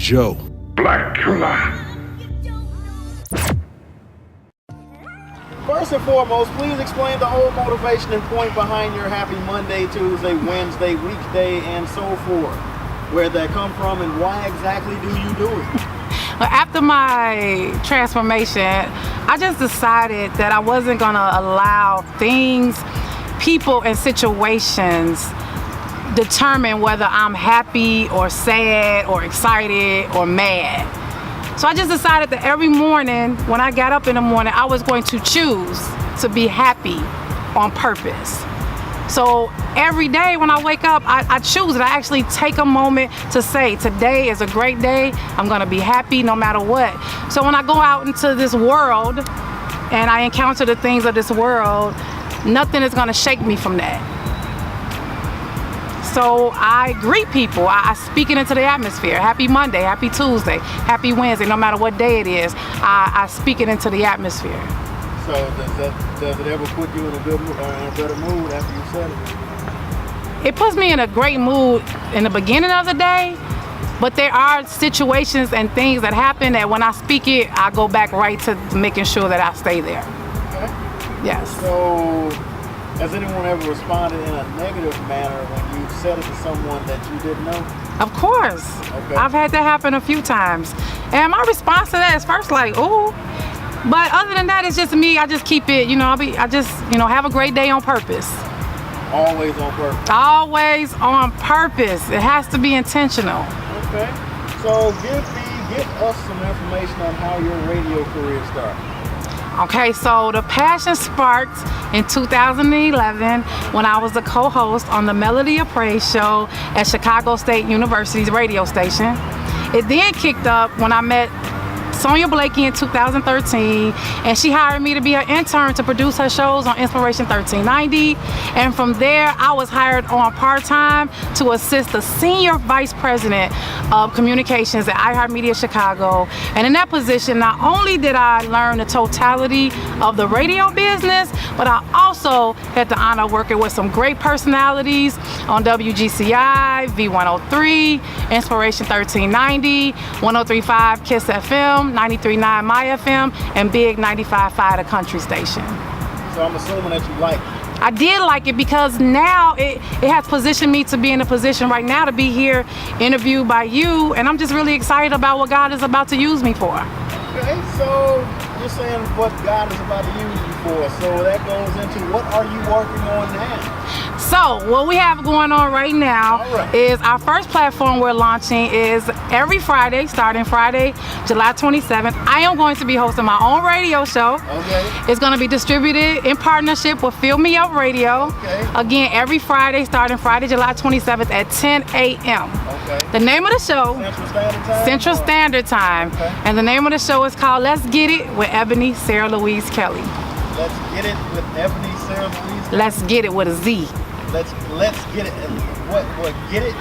Joe. Blackula. First and foremost, please explain the whole motivation and point behind your happy Monday, Tuesday, Wednesday, weekday, and so forth. Where'd that come from and why exactly do you do it? After my transformation, I just decided that I wasn't gonna allow things, people, and situations determine whether I'm happy or sad or excited or mad. So I just decided that every morning, when I got up in the morning, I was going to choose to be happy on purpose. So every day when I wake up, I choose it. I actually take a moment to say, today is a great day. I'm gonna be happy no matter what. So when I go out into this world and I encounter the things of this world, nothing is gonna shake me from that. So I greet people, I speak it into the atmosphere. Happy Monday, happy Tuesday, happy Wednesday, no matter what day it is, I speak it into the atmosphere. So does it ever put you in a good mood, in a better mood after you said it? It puts me in a great mood in the beginning of the day, but there are situations and things that happen that when I speak it, I go back right to making sure that I stay there. Okay. Yes. So has anyone ever responded in a negative manner when you said it to someone that you didn't know? Of course. Okay. I've had that happen a few times. And my response to that is first like, ooh. But other than that, it's just me. I just keep it, I just have a great day on purpose. Always on purpose. Always on purpose. It has to be intentional. Okay. So give us some information on how your radio career started. Okay, so the passion sparked in 2011 when I was the co-host on the Melody of Praise show at Chicago State University's radio station. It then kicked up when I met Sonia Blakey in 2013, and she hired me to be her intern to produce her shows on Inspiration 1390. And from there, I was hired on part-time to assist the senior vice president of communications at iHeartMedia Chicago. And in that position, not only did I learn the totality of the radio business, but I also had the honor of working with some great personalities on WGCI, V103, Inspiration 1390, 103.5 KISS FM, 93.9 My FM, and Big 95.5 the country station. So I'm assuming that you like it. I did like it because now it has positioned me to be in a position right now to be here interviewed by you, and I'm just really excited about what God is about to use me for. Okay, so you're saying what God is about to use you for, so that goes into what are you working on now? So what we have going on right now is our first platform we're launching is every Friday, starting Friday, July 27th. I am going to be hosting my own radio show. Okay. It's going to be distributed in partnership with Fill Me Up Radio. Okay. Again, every Friday, starting Friday, July 27th at 10 a.m. Okay. The name of the show, Central Standard Time? Central Standard Time. Okay. And the name of the show is called Let's Get It with Ebonie Sara Louise Kelley. Let's get it with Ebonie Sara Louise. Let's get it with a Z. Let's get it. What get it?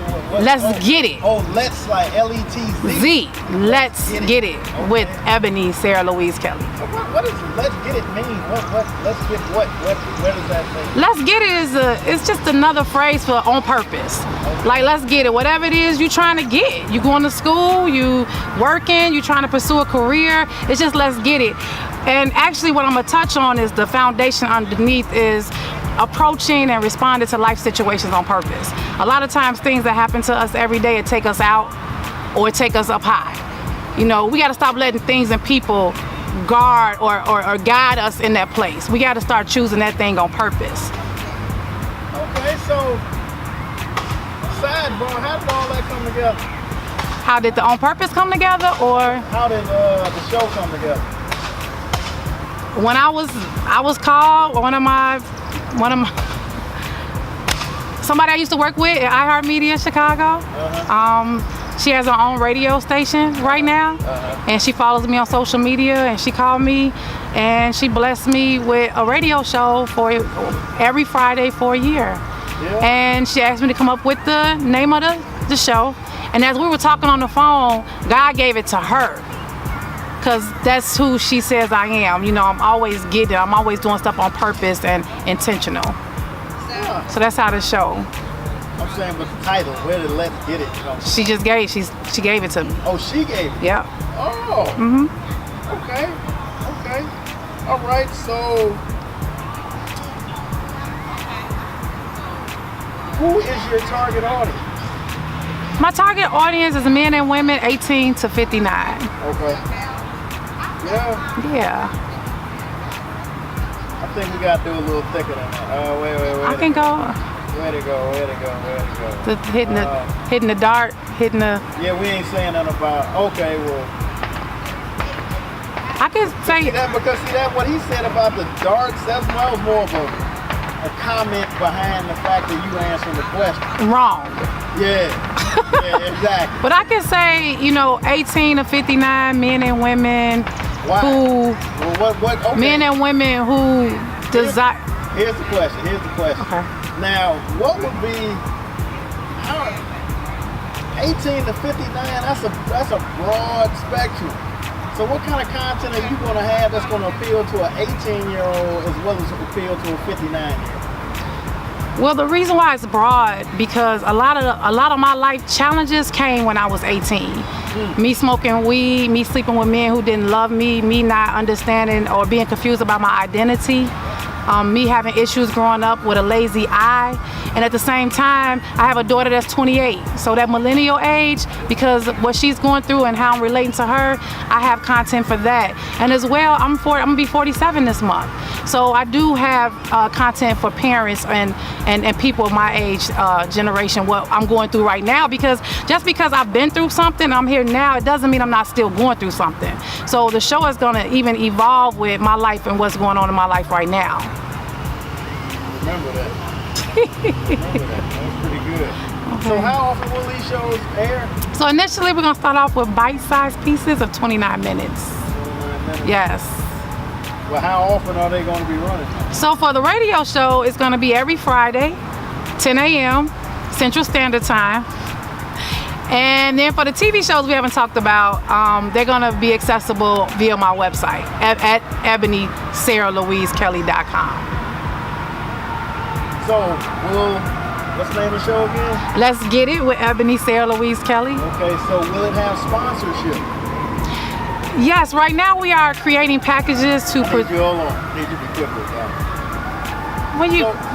Let's get it. Oh, let's like LETZ. Z. Let's get it with Ebonie Sara Louise Kelley. What does let's get it mean? Let's get what does that mean? Let's get it it's just another phrase for on purpose. Okay. Like let's get it. Whatever it is you're trying to get. You going to school, you working, you trying to pursue a career. It's just let's get it. And actually what I'm gonna touch on is the foundation underneath is approaching and responding to life situations on purpose. A lot of times things that happen to us every day, it take us out or it take us up high. We got to stop letting things and people guard or guide us in that place. We got to start choosing that thing on purpose. Okay, so sidebar, how did all that come together? How did the on purpose come together, or how did the show come together? When I was called, somebody I used to work with at iHeartMedia Chicago. She has her own radio station right now, and she follows me on social media, and she called me and she blessed me with a radio show for every Friday for a year. Yeah. And she asked me to come up with the name of the show, and as we were talking on the phone, God gave it to her. Because that's who she says I am. I'm always getting, I'm always doing stuff on purpose and intentional. So that's how the show. I'm saying, but the title, where did Let's Get It come from? She gave it to me. Oh, she gave it? Yeah. Oh. Okay. All right, so who is your target audience? My target audience is men and women 18 to 59. Okay. Yeah. I think we gotta do a little thicker than that. Oh, wait. I can go. Where to go? Hitting the dart, hitting the. Yeah, we ain't saying nothing about. Okay, well. I can say that because what he said about the darts, that was more of a comment behind the fact that you answering the question. wrong. Yeah, exactly. But I can say, 18 to 59 men and women Why? who Okay. men and women who desire. Here's the question. Okay. Now, what would be 18 to 59? That's a broad spectrum. So what kind of content are you going to have that's going to appeal to an 18-year-old as well as appeal to a 59-year-old? Well, the reason why it's broad because a lot of my life challenges came when I was 18. Me smoking weed, me sleeping with men who didn't love me, me not understanding or being confused about my identity. Me having issues growing up with a lazy eye, and at the same time, I have a daughter that's 28. So that millennial age, because what she's going through and how I'm relating to her, I have content for that. And as well, I'm gonna be 47 this month. So I do have content for parents and people of my age generation, what I'm going through right now, because just because I've been through something, I'm here now, it doesn't mean I'm not still going through something. So the show is gonna even evolve with my life and what's going on in my life right now. Remember that. That's pretty good. Okay. So how often will these shows air? So initially we're gonna start off with bite-sized pieces of 29 minutes. 29 minutes? Yes. Well, how often are they gonna be running? So for the radio show, it's gonna be every Friday, 10 a.m. Central Standard Time. And then for the TV shows we haven't talked about, they're gonna be accessible via my website at EbonieSaraLouiseKelley.com. So, what's the name of the show again? Let's Get It with Ebonie Sara Louise Kelley. Okay, so will it have sponsorship? Yes, right now we are creating packages to Hold on. I need you to be quick with that.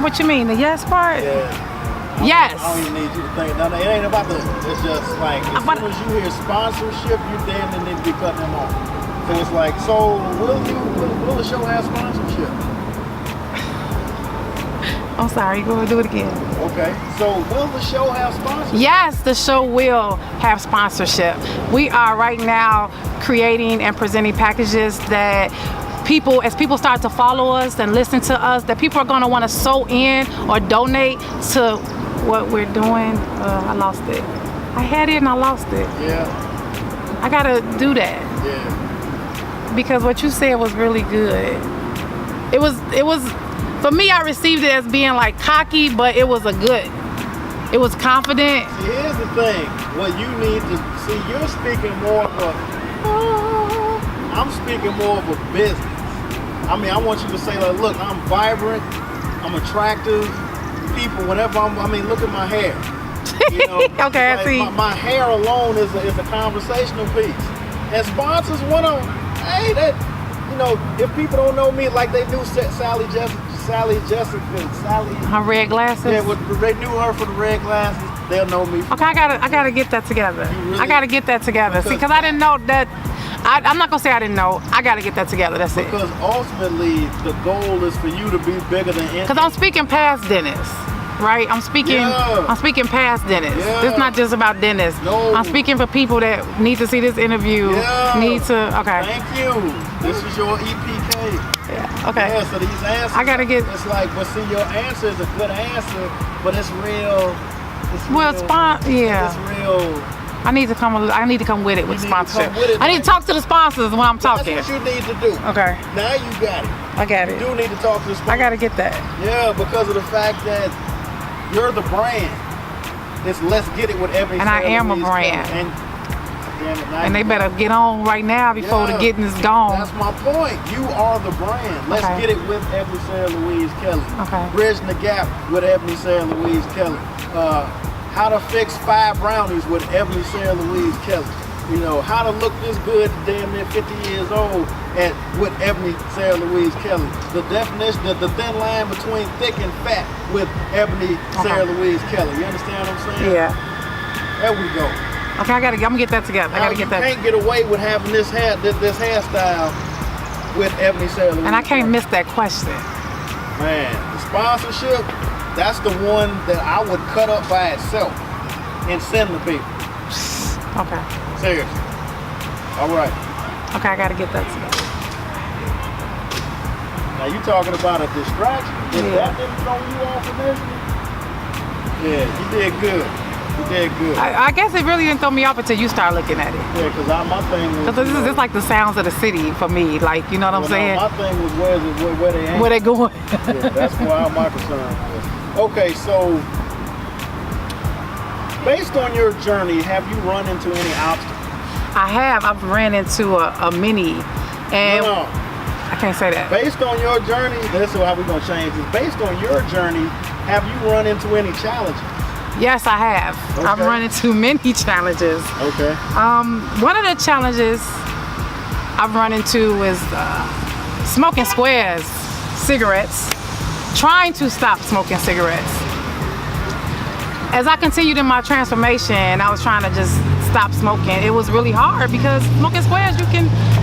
What you mean, the yes part? Yeah. Yes. I don't even need you to think. No, it ain't about it's just like, as soon as you hear sponsorship, you damn near need to be cutting them off. So it's like, will the show have sponsorship? I'm sorry, go ahead, do it again. Okay, so will the show have sponsorship? Yes, the show will have sponsorship. We are right now creating and presenting packages that as people start to follow us and listen to us, that people are gonna wanna sew in or donate to what we're doing. I lost it. I had it and I lost it. Yeah. I gotta do that. Yeah. Because what you said was really good. It was, for me, I received it as being like cocky, but it was it was confident. See, here's the thing. What you need to see, you're speaking more of I'm speaking more of a business. I mean, I want you to say, like, look, I'm vibrant, I'm attractive, people, whenever look at my hair. Okay, I see. My hair alone is a conversational piece. And sponsors want to, if people don't know me like they knew Sally Jessica. Her red glasses? Yeah, they knew her for the red glasses. They'll know me. Okay, I gotta get that together. Really? I gotta get that together. See, because I didn't know that. I'm not gonna say I didn't know. I gotta get that together. That's it. Because ultimately, the goal is for you to be bigger than. Because I'm speaking past Dennis, right? I'm speaking past Dennis. Yeah. It's not just about Dennis. No. I'm speaking for people that need to see this interview. Yeah. Okay. Thank you. This is your EPK. Yeah. Okay. Yeah. So these answers. I gotta get. It's like, but see, your answer is a good answer, but it's real. It's real. I need to come with it with sponsorship. I need to talk to the sponsors when I'm talking. That's what you need to do. Okay. Now you got it. I got it. You do need to talk to the sponsors. I gotta get that. Yeah, because of the fact that you're the brand. Let's get it with every. And I am a brand. And they better get on right now before the getting is gone. That's my point. You are the brand. Let's get it with Ebonie Sara Louise Kelley. Okay. Bridging the gap with Ebonie Sara Louise Kelley. how to fix 5 brownies with Ebonie Sara Louise Kelley. You know, how to look this good damn near 50 years old with Ebonie Sara Louise Kelley. The definition, the thin line between thick and fat with Ebonie Sara Louise Kelley. You understand what I'm saying? Yeah. There we go. Okay, I'm gonna get that together. I gotta get that. You can't get away with having this hairstyle with Ebonie Sara Louise. And I can't miss that question. Man, the sponsorship, that's the one that I would cut up by itself and send to people. Okay. Seriously. All right. Okay, I gotta get that together. Now you talking about a distraction? If that didn't throw you off initially? Yeah, you did good. You did good. I guess it really didn't throw me off until you start looking at it. Yeah, because my thing was... Because this is just like the sounds of the city for me. Like, you know what I'm saying? My thing was where they ain't. Where they going? Yeah, that's where my concern was. Okay, so based on your journey, have you run into any obstacles? I have. I've ran into a mini. And No. I can't say that. Based on your journey, this is how we're going to change this. Based on your journey, have you run into any challenges? Yes, I have. Okay. I've run into many challenges. Okay. One of the challenges I've run into is smoking squares, cigarettes, trying to stop smoking cigarettes. As I continued in my transformation, I was trying to just stop smoking. It was really hard because smoking squares,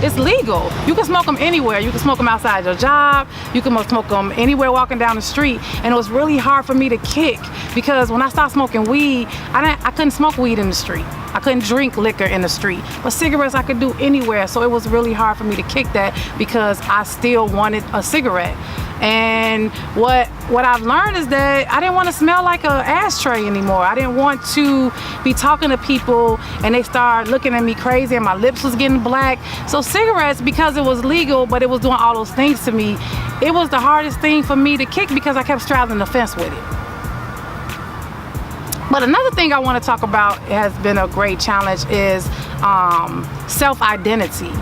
it's legal. You can smoke them anywhere. You can smoke them outside your job. You can smoke them anywhere walking down the street. And it was really hard for me to kick because when I stopped smoking weed, I couldn't smoke weed in the street. I couldn't drink liquor in the street. But cigarettes I could do anywhere. So it was really hard for me to kick that because I still wanted a cigarette. And what I've learned is that I didn't want to smell like an ashtray anymore. I didn't want to be talking to people and they start looking at me crazy and my lips was getting black. So cigarettes, because it was legal, but it was doing all those things to me, it was the hardest thing for me to kick because I kept straddling the fence with it. But another thing I want to talk about has been a great challenge is self-identity.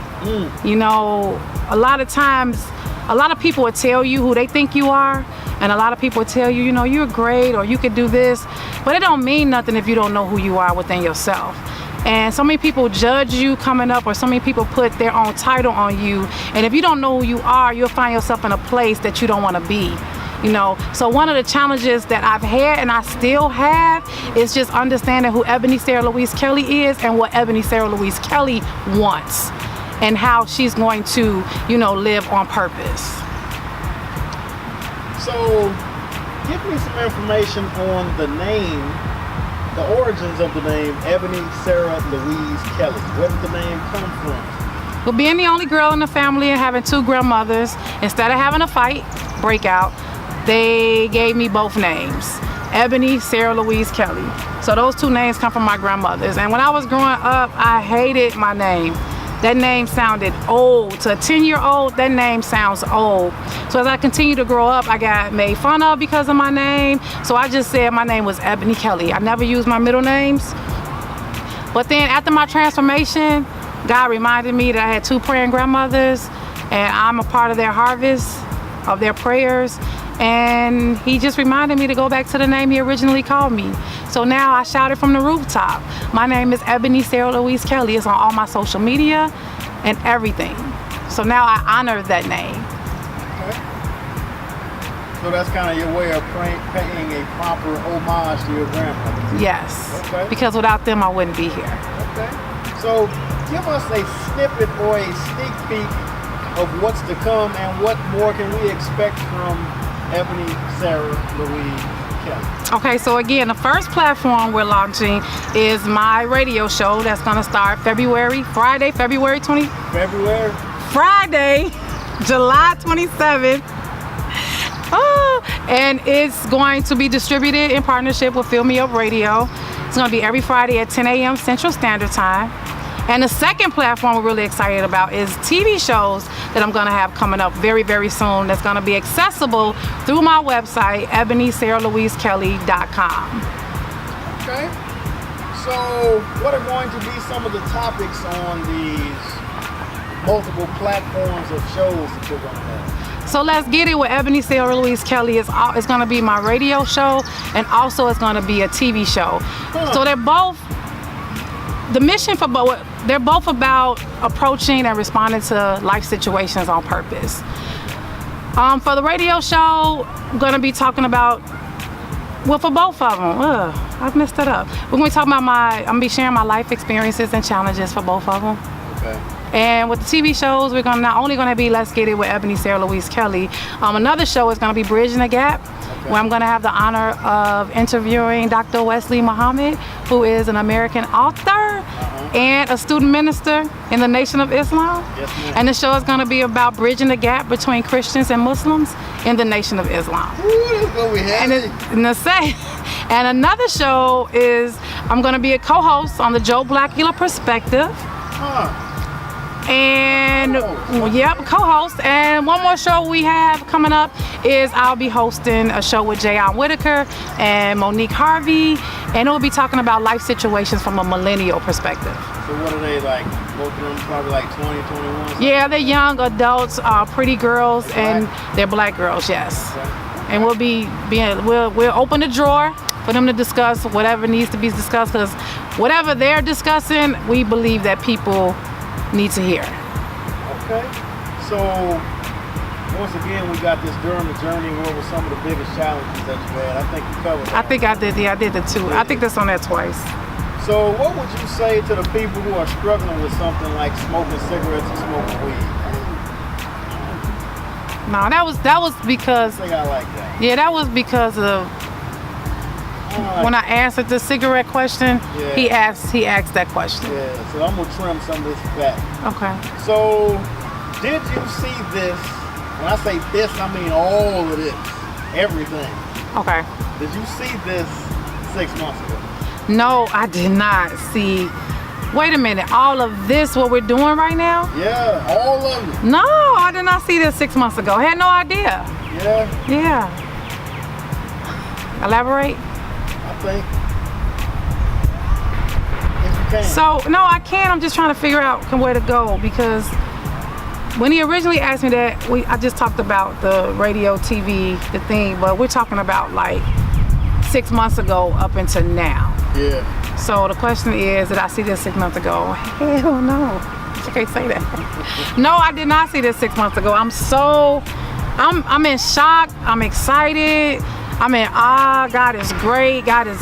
You know, a lot of times, a lot of people will tell you who they think you are, and a lot of people will tell you, you know, you're great or you could do this, but it don't mean nothing if you don't know who you are within yourself. And so many people judge you coming up, or so many people put their own title on you, and if you don't know who you are, you'll find yourself in a place that you don't want to be. You know, so one of the challenges that I've had and I still have is just understanding who Ebonie Sara Louise Kelley is and what Ebonie Sara Louise Kelley wants and how she's going to, you know, live on purpose. So, give me some information on the name, the origins of the name Ebonie Sara Louise Kelley. Where did the name come from? Well, being the only girl in the family and having 2 grandmothers, instead of having a fight, breakout, they gave me both names, Ebonie Sara Louise Kelley. So those 2 names come from my grandmothers. And when I was growing up, I hated my name. That name sounded old. To a 10-year-old, that name sounds old. So as I continued to grow up, I got made fun of because of my name. So I just said my name was Ebonie Kelley. I never used my middle names. But then after my transformation, God reminded me that I had 2 praying grandmothers and I'm a part of their harvest, of their prayers. And he just reminded me to go back to the name he originally called me. So now I shout it from the rooftop. My name is Ebonie Sara Louise Kelley. It's on all my social media and everything. So now I honor that name. Okay. So that's kind of your way of paying a proper homage to your grandmother. Yes. Okay. Because without them, I wouldn't be here. Okay. So give us a snippet or a sneak peek of what's to come and what more can we expect from Ebonie Sara Louise Kelley. Okay, so again, the first platform we're launching is my radio show that's gonna start Friday, July 27th. Oh, and it's going to be distributed in partnership with Fill Me Up Radio. It's gonna be every Friday at 10 a.m. Central Standard Time. And the second platform we're really excited about is TV shows that I'm gonna have coming up very, very soon that's gonna be accessible through my website, EbonieSaraLouiseKelley.com. Okay. So what are going to be some of the topics on these multiple platforms of shows that you're gonna have? So Let's Get It with Ebonie Sara Louise Kelley is going to be my radio show, and also it's going to be a TV show. So they're both, the mission for both, they're both about approaching and responding to life situations on purpose. For the radio show, I'm going to be talking about, well, for both of them, I've messed it up. We're going to be talking about I'm going to be sharing my life experiences and challenges for both of them. Okay. And with the TV shows, we're not only going to be Let's Get It with Ebonie Sara Louise Kelley. Another show is going to be Bridging the Gap, where I'm going to have the honor of interviewing Dr. Wesley Muhammad, who is an American author and a student minister in the Nation of Islam. Yes, ma'am. And the show is going to be about bridging the gap between Christians and Muslims in the Nation of Islam. Ooh, that's what we have. And another show is I'm going to be a co-host on the Joe Blackula Perspective. And co-host. And one more show we have coming up is I'll be hosting a show with Jayon Whitaker and Monique Harvey, and it will be talking about life situations from a millennial perspective. So what are they like? Both of them probably like 20, 21? Yeah, they're young adults, pretty girls, and they're black girls, yes. Okay. And we'll open the drawer for them to discuss whatever needs to be discussed, because whatever they're discussing, we believe that people need to hear. Okay. So once again, we got this during the journey. What were some of the biggest challenges that you had? I think you covered that. I think I did. Yeah, I did the two. I think that's on there twice. So what would you say to the people who are struggling with something like smoking cigarettes and smoking weed? No, that was because. I think I like that. Yeah, that was because of when I answered the cigarette question. Yeah. He asked that question. Yeah. So I'm gonna trim some of this back. Okay. So did you see this? When I say this, I mean all of this, everything. Okay. Did you see this 6 months ago? No, I did not see. Wait a minute, all of this, what we're doing right now? Yeah, all of it. No, I did not see this 6 months ago. I had no idea. Yeah. Yeah. Elaborate? I think. If you can. So, no, I can't. I'm just trying to figure out where to go, because when he originally asked me that, I just talked about the radio, TV, the thing, but we're talking about like 6 months ago up until now. Yeah. So the question is, did I see this 6 months ago? Hell no. I can't say that. No, I did not see this 6 months ago. I'm in shock. I'm excited. I'm in awe. God is great. God is,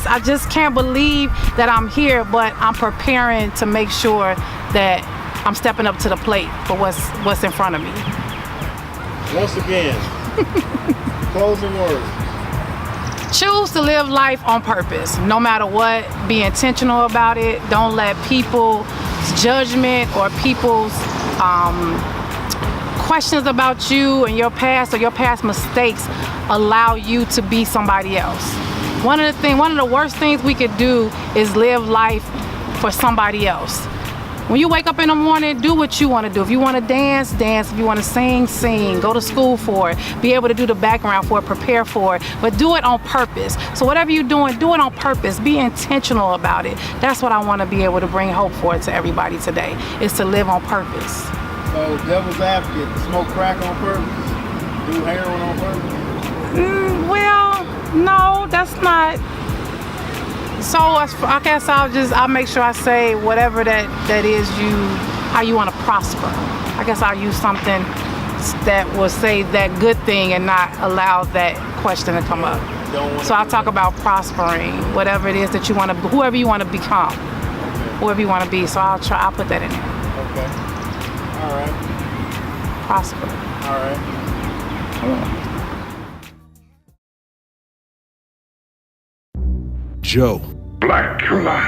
I just can't believe that I'm here, but I'm preparing to make sure that I'm stepping up to the plate for what's in front of me. Once again, closing words. Choose to live life on purpose, no matter what. Be intentional about it. Don't let people's judgment or people's questions about you and your past or your past mistakes allow you to be somebody else. One of the worst things we could do is live life for somebody else. When you wake up in the morning, do what you want to do. If you want to dance, dance. If you want to sing, sing. Go to school for it. Be able to do the background for it, prepare for it. But do it on purpose. So whatever you're doing, do it on purpose. Be intentional about it. That's what I want to be able to bring hope for to everybody today, is to live on purpose. So devil's advocate, smoke crack on purpose? Do heroin on purpose? Well, no, that's not. So I guess I'll make sure I say whatever that is how you want to prosper. I guess I'll use something that will say that good thing and not allow that question to come up. So I'll talk about prospering, whatever it is that you want to, whoever you want to become, whoever you want to be. So I'll put that in there. Okay. All right. Prosper. All right. Joe Blackula.